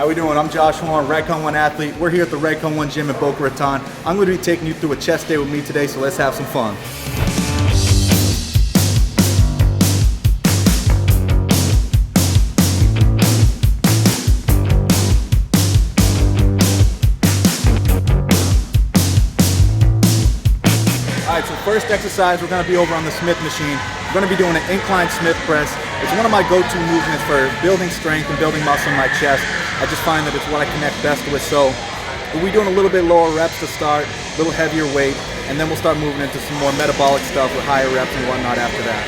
How we doing? I'm Joshua, Redcon1 athlete. We're here at the Redcon1 gym in Boca Raton. I'm going to be taking you through a chest day with me today, so let's have some fun. Alright, so first exercise, we're going to be over on the Smith machine. We're going to be doing an incline Smith press. It's one of my go-to movements for building strength and building muscle in my chest. I just find that it's what I connect best with. So we'll be doing a little bit lower reps to start, a little heavier weight, and then we'll start moving into some more metabolic stuff with higher reps and whatnot after that.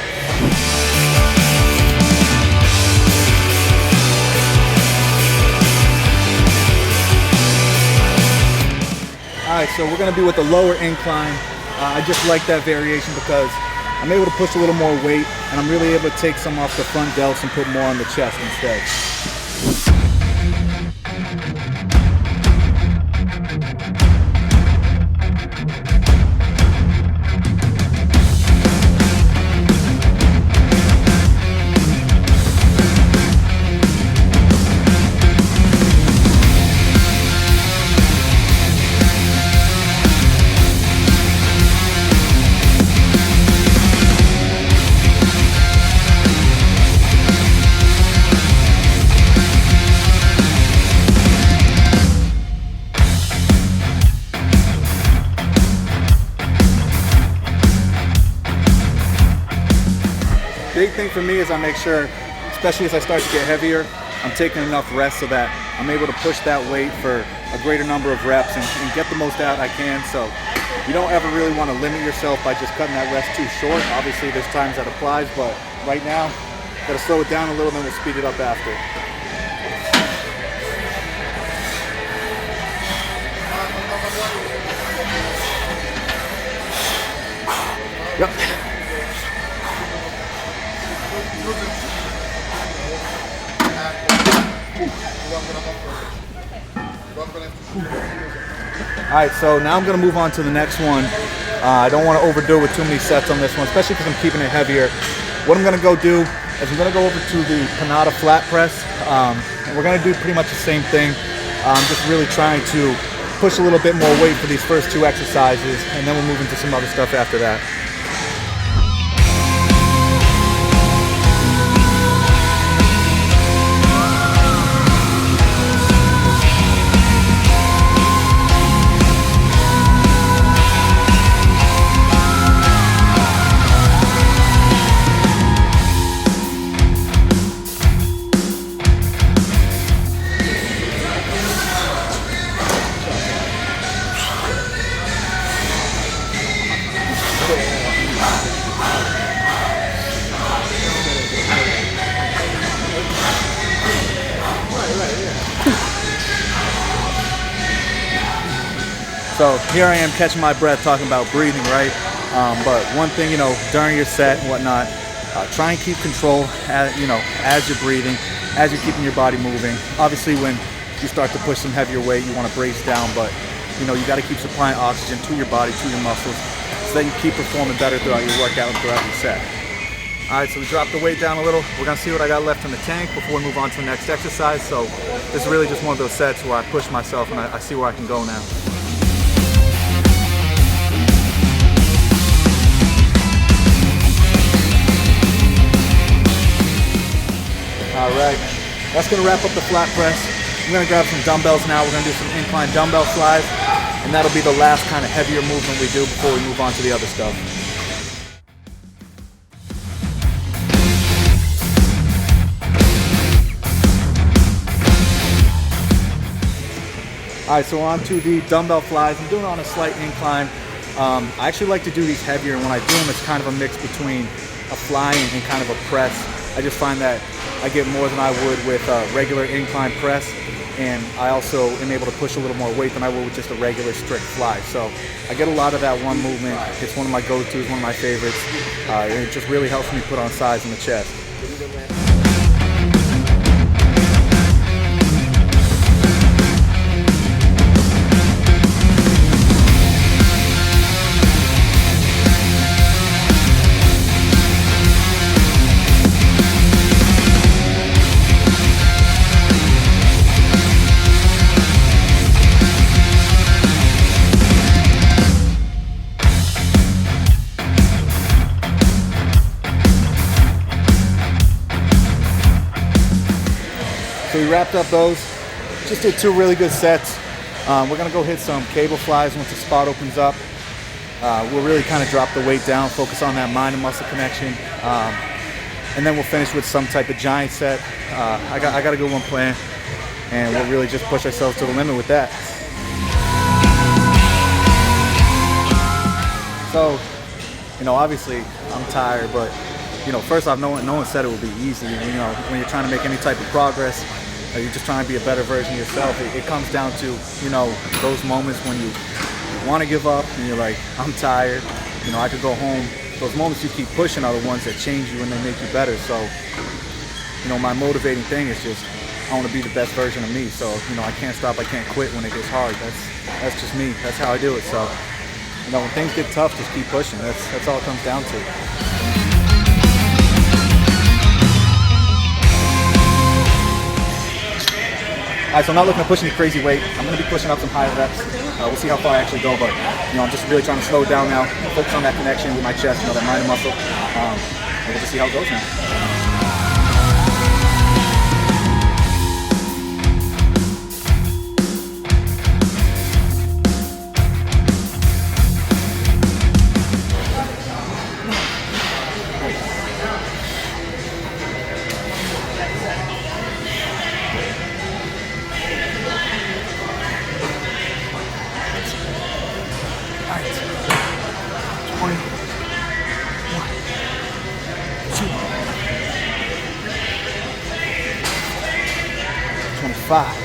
Alright, so we're going to be with the lower incline. I just like that variation because I'm able to push a little more weight and I'm really able to take some off the front delts and put more on the chest instead. Big thing for me is I make sure, especially as I start to get heavier, I'm taking enough rest so that I'm able to push that weight for a greater number of reps and get the most out I can. So you don't ever really want to limit yourself by just cutting that rest too short. Obviously there's times that applies, but right now, gotta slow it down a little, then we'll speed it up after. Yep. Alright, so now I'm going to move on to the next one. I don't want to overdo it with too many sets on this one, especially because I'm keeping it heavier. What I'm going to go do is I'm going to go over to the Panada flat press. And we're going to do pretty much the same thing. I'm just really trying to push a little bit more weight for these first two exercises, and then we'll move into some other stuff after that. So here I am catching my breath talking about breathing, right? But one thing, during your set and whatnot, try and keep control, as you're breathing, as you're keeping your body moving. Obviously, when you start to push some heavier weight, you want to brace down, but you got to keep supplying oxygen to your body, to your muscles, so that you keep performing better throughout your workout and throughout your set. All right, so we dropped the weight down a little. We're gonna see what I got left in the tank before we move on to the next exercise. So this is really just one of those sets where I push myself and I see where I can go now. All right, that's gonna wrap up the flat press. I'm gonna grab some dumbbells now. We're gonna do some incline dumbbell flies, and that'll be the last kind of heavier movement we do before we move on to the other stuff. All right, so on to the dumbbell flies. I'm doing it on a slight incline. I actually like to do these heavier, and when I do them, it's kind of a mix between a fly and kind of a press. I just find that I get more than I would with a regular incline press, and I also am able to push a little more weight than I would with just a regular strict fly. So I get a lot of that one movement. It's one of my go-tos, one of my favorites. And it just really helps me put on size in the chest. So we wrapped up those. Just did 2 really good sets. We're gonna go hit some cable flies once the spot opens up. We'll really kind of drop the weight down, focus on that mind and muscle connection. And then we'll finish with some type of giant set. I got a good one planned, and we'll really just push ourselves to the limit with that. So, you know, obviously I'm tired, but you know, first off, no one said it would be easy. You know, when you're trying to make any type of progress, you're just trying to be a better version of yourself. It comes down to, you know, those moments when you want to give up and you're like, I'm tired. You know, I could go home. Those moments you keep pushing are the ones that change you and they make you better. So, you know, my motivating thing is just, I want to be the best version of me. So, you know, I can't stop, I can't quit when it gets hard. That's just me. That's how I do it. So, you know, when things get tough, just keep pushing. That's all it comes down to. All right, so I'm not looking to push any crazy weight. I'm going to be pushing up some higher reps. We'll see how far I actually go, but you know, I'm just really trying to slow it down now, focus on that connection with my chest, you know, that mind and muscle. And we'll just see how it goes now. Five.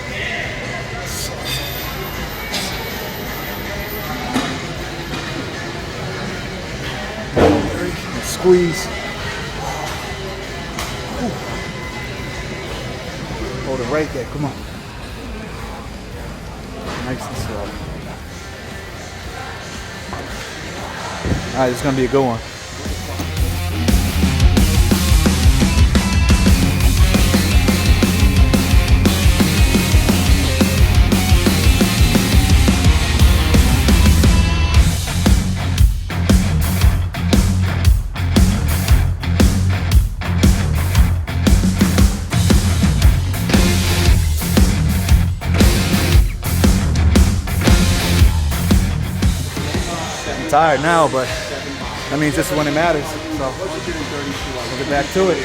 Squeeze. Hold it right there. Come on. Nice and slow. All right, this is gonna be a good one. Tired now, but that means this is when it matters. So we'll get back to it.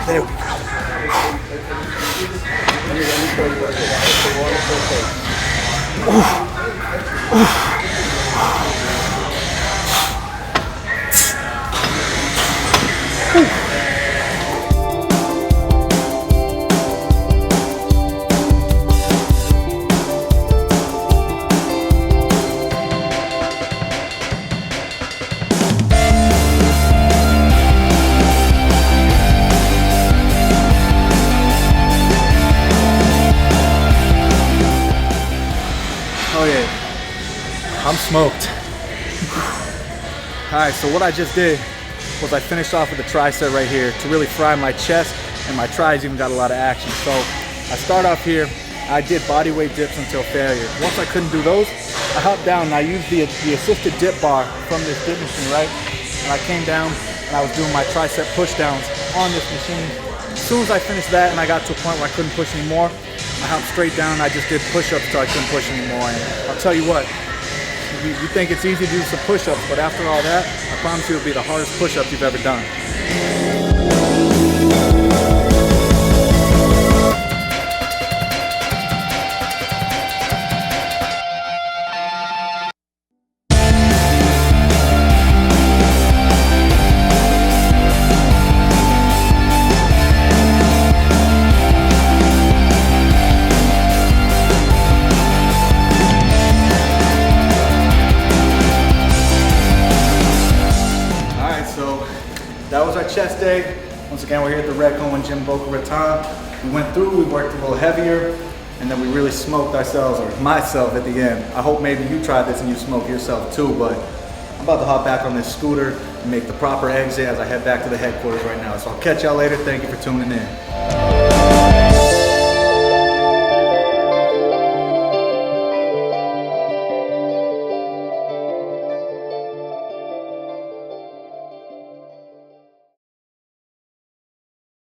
There we go. Oh yeah, I'm smoked. All right, so what I just did was I finished off with the tricep right here to really fry my chest, and my tries even got a lot of action. So I start off here, I did body weight dips until failure. Once I couldn't do those, I hopped down and I used the assisted dip bar from this dip machine, right? And I came down and I was doing my tricep push downs on this machine. As soon as I finished that and I got to a point where I couldn't push anymore, I hopped straight down and I just did push-ups till I couldn't push anymore. And I'll tell you what, you think it's easy to do some push-ups, but after all that, I promise you it'll be the hardest push-ups you've ever done. That was our chest day. Once again, we're here at the Redcon1 Gym Boca Raton. We went through, we worked a little heavier, and then we really smoked ourselves, or myself at the end. I hope maybe you tried this and you smoke yourself too, but I'm about to hop back on this scooter and make the proper exit as I head back to the headquarters right now. So I'll catch y'all later. Thank you for tuning in.